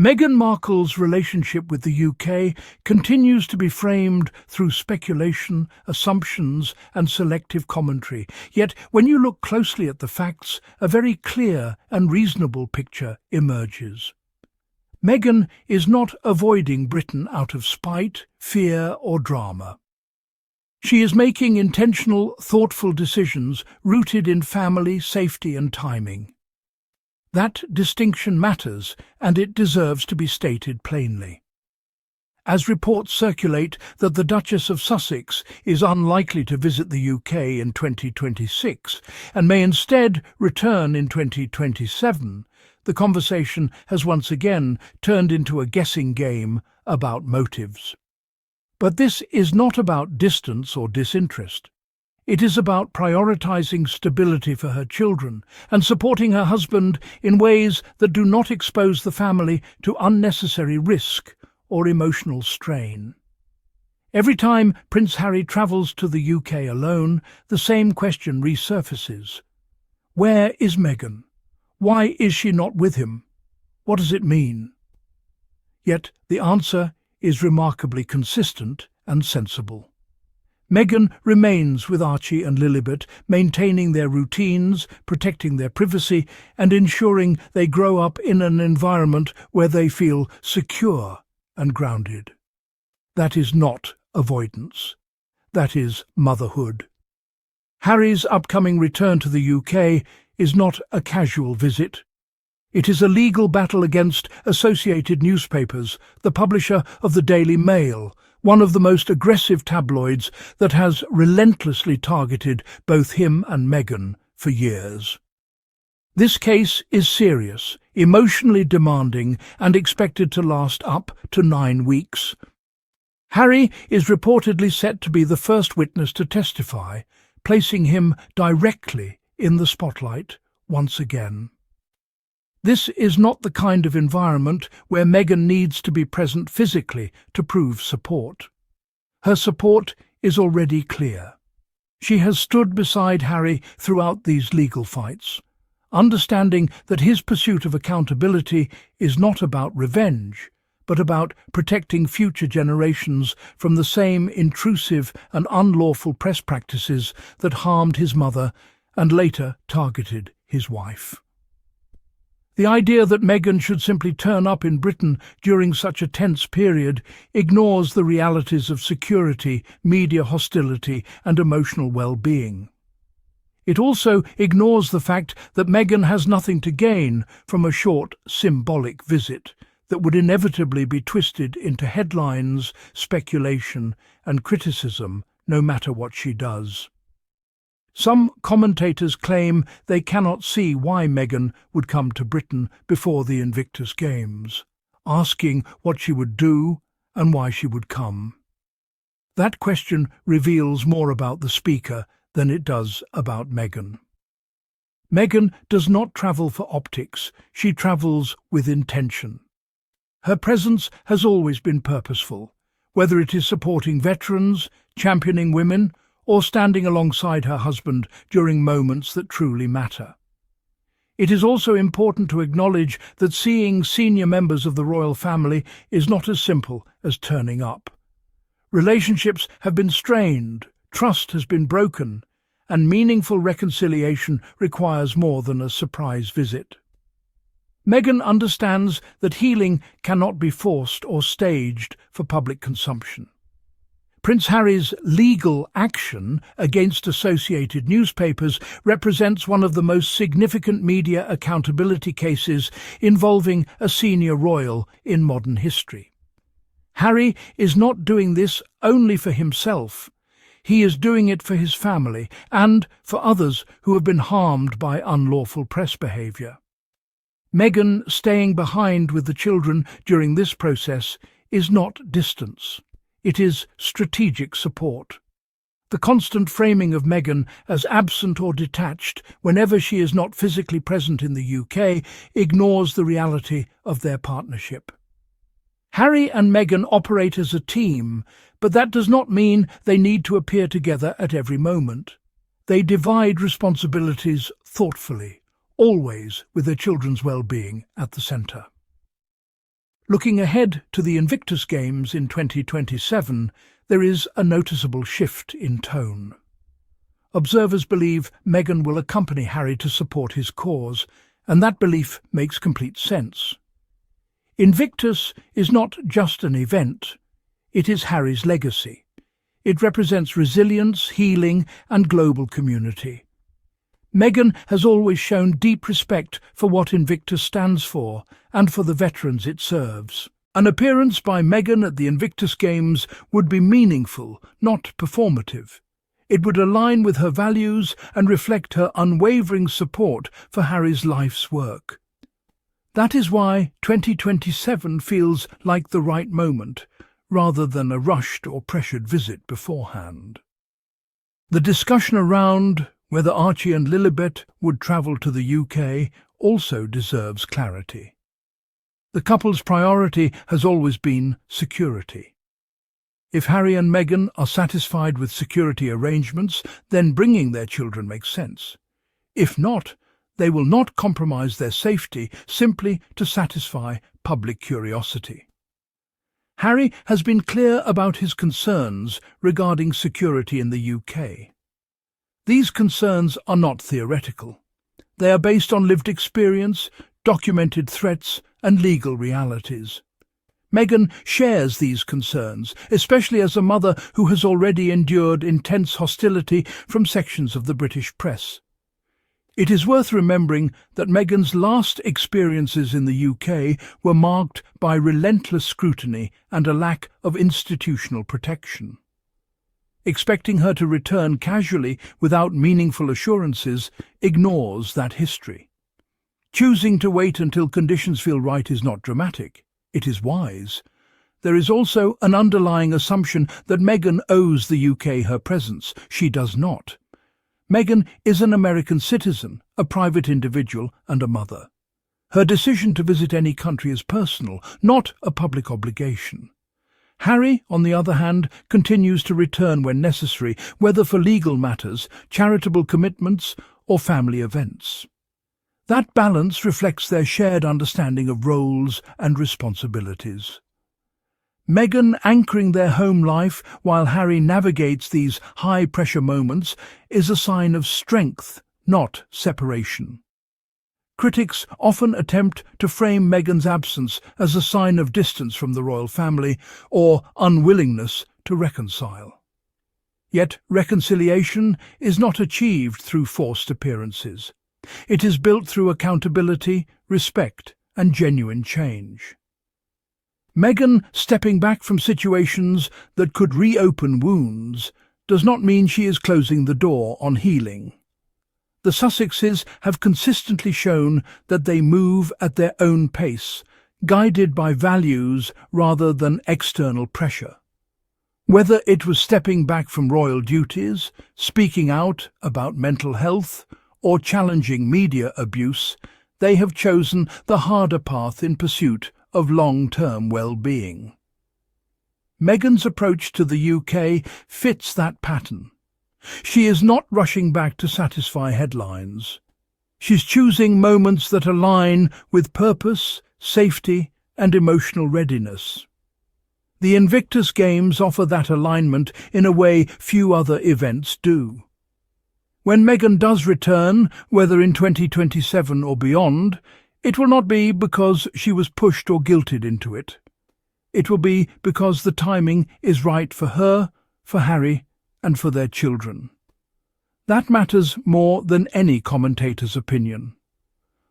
Meghan Markle's relationship with the UK continues to be framed through speculation, assumptions, and selective commentary. Yet, when you look closely at the facts, a very clear and reasonable picture emerges. Meghan is not avoiding Britain out of spite, fear, or drama. She is making intentional, thoughtful decisions rooted in family, safety, and timing. That distinction matters, and it deserves to be stated plainly. As reports circulate that the Duchess of Sussex is unlikely to visit the UK in 2026 and may instead return in 2027, the conversation has once again turned into a guessing game about motives. But this is not about distance or disinterest. It is about prioritizing stability for her children and supporting her husband in ways that do not expose the family to unnecessary risk or emotional strain. Every time Prince Harry travels to the UK alone, the same question resurfaces. Where is Meghan? Why is she not with him? What does it mean? Yet the answer is remarkably consistent and sensible. Meghan remains with Archie and Lilibet, maintaining their routines, protecting their privacy, and ensuring they grow up in an environment where they feel secure and grounded. That is not avoidance. That is motherhood. Harry's upcoming return to the UK is not a casual visit. It is a legal battle against Associated Newspapers, the publisher of the Daily Mail, one of the most aggressive tabloids that has relentlessly targeted both him and Meghan for years. This case is serious, emotionally demanding, and expected to last up to 9 weeks. Harry is reportedly set to be the first witness to testify, placing him directly in the spotlight once again. This is not the kind of environment where Meghan needs to be present physically to prove support. Her support is already clear. She has stood beside Harry throughout these legal fights, understanding that his pursuit of accountability is not about revenge, but about protecting future generations from the same intrusive and unlawful press practices that harmed his mother and later targeted his wife. The idea that Meghan should simply turn up in Britain during such a tense period ignores the realities of security, media hostility, and emotional well-being. It also ignores the fact that Meghan has nothing to gain from a short, symbolic visit that would inevitably be twisted into headlines, speculation, and criticism, no matter what she does. Some commentators claim they cannot see why Meghan would come to Britain before the Invictus Games, asking what she would do and why she would come. That question reveals more about the speaker than it does about Meghan. Meghan does not travel for optics, she travels with intention. Her presence has always been purposeful, whether it is supporting veterans, championing women, or standing alongside her husband during moments that truly matter. It is also important to acknowledge that seeing senior members of the royal family is not as simple as turning up. Relationships have been strained, trust has been broken, and meaningful reconciliation requires more than a surprise visit. Meghan understands that healing cannot be forced or staged for public consumption. Prince Harry's legal action against Associated Newspapers represents one of the most significant media accountability cases involving a senior royal in modern history. Harry is not doing this only for himself. He is doing it for his family and for others who have been harmed by unlawful press behaviour. Meghan staying behind with the children during this process is not distance. It is strategic support. The constant framing of Meghan as absent or detached whenever she is not physically present in the UK ignores the reality of their partnership. Harry and Meghan operate as a team, but that does not mean they need to appear together at every moment. They divide responsibilities thoughtfully, always with their children's well-being at the centre. Looking ahead to the Invictus Games in 2027, there is a noticeable shift in tone. Observers believe Meghan will accompany Harry to support his cause, and that belief makes complete sense. Invictus is not just an event, it is Harry's legacy. It represents resilience, healing, and global community. Meghan has always shown deep respect for what Invictus stands for and for the veterans it serves. An appearance by Meghan at the Invictus Games would be meaningful, not performative. It would align with her values and reflect her unwavering support for Harry's life's work. That is why 2027 feels like the right moment, rather than a rushed or pressured visit beforehand. The discussion around whether Archie and Lilibet would travel to the UK also deserves clarity. The couple's priority has always been security. If Harry and Meghan are satisfied with security arrangements, then bringing their children makes sense. If not, they will not compromise their safety simply to satisfy public curiosity. Harry has been clear about his concerns regarding security in the UK. These concerns are not theoretical. They are based on lived experience, documented threats, and legal realities. Meghan shares these concerns, especially as a mother who has already endured intense hostility from sections of the British press. It is worth remembering that Meghan's last experiences in the UK were marked by relentless scrutiny and a lack of institutional protection. Expecting her to return casually without meaningful assurances ignores that history. Choosing to wait until conditions feel right is not dramatic. It is wise. There is also an underlying assumption that Meghan owes the UK her presence. She does not. Meghan is an American citizen, a private individual, and a mother. Her decision to visit any country is personal, not a public obligation. Harry, on the other hand, continues to return when necessary, whether for legal matters, charitable commitments, or family events. That balance reflects their shared understanding of roles and responsibilities. Meghan anchoring their home life while Harry navigates these high-pressure moments is a sign of strength, not separation. Critics often attempt to frame Meghan's absence as a sign of distance from the royal family or unwillingness to reconcile. Yet reconciliation is not achieved through forced appearances. It is built through accountability, respect, and genuine change. Meghan stepping back from situations that could reopen wounds does not mean she is closing the door on healing. The Sussexes have consistently shown that they move at their own pace, guided by values rather than external pressure. Whether it was stepping back from royal duties, speaking out about mental health, or challenging media abuse, they have chosen the harder path in pursuit of long-term well-being. Meghan's approach to the UK fits that pattern. She is not rushing back to satisfy headlines. She's choosing moments that align with purpose, safety, and emotional readiness. The Invictus Games offer that alignment in a way few other events do. When Meghan does return, whether in 2027 or beyond, it will not be because she was pushed or guilted into it. It will be because the timing is right for her, for Harry, and for their children. That matters more than any commentator's opinion.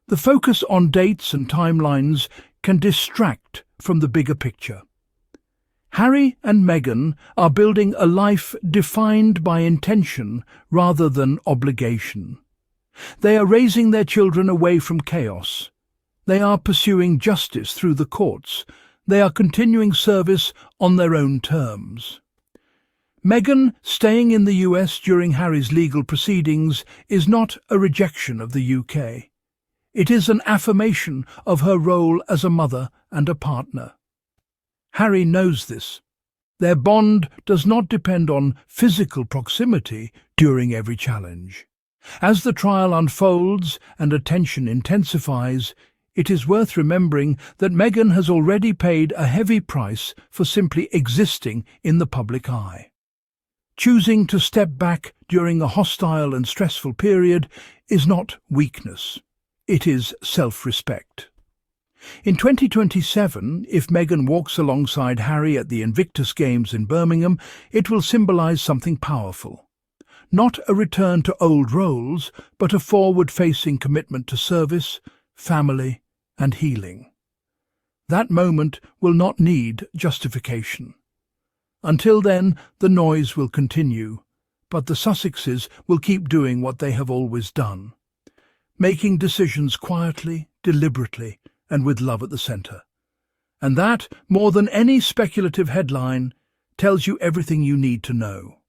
The focus on dates and timelines can distract from the bigger picture. Harry and Meghan are building a life defined by intention rather than obligation. They are raising their children away from chaos. They are pursuing justice through the courts. They are continuing service on their own terms. Meghan staying in the US during Harry's legal proceedings is not a rejection of the UK. It is an affirmation of her role as a mother and a partner. Harry knows this. Their bond does not depend on physical proximity during every challenge. As the trial unfolds and attention intensifies, It is worth remembering that Meghan has already paid a heavy price for simply existing in the public eye. Choosing to step back during a hostile and stressful period is not weakness. It is self-respect. In 2027, if Meghan walks alongside Harry at the Invictus Games in Birmingham, it will symbolize something powerful. Not a return to old roles, but a forward-facing commitment to service, family, and healing. That moment will not need justification. Until then, the noise will continue, but the Sussexes will keep doing what they have always done, making decisions quietly, deliberately, and with love at the centre. And that, more than any speculative headline, tells you everything you need to know.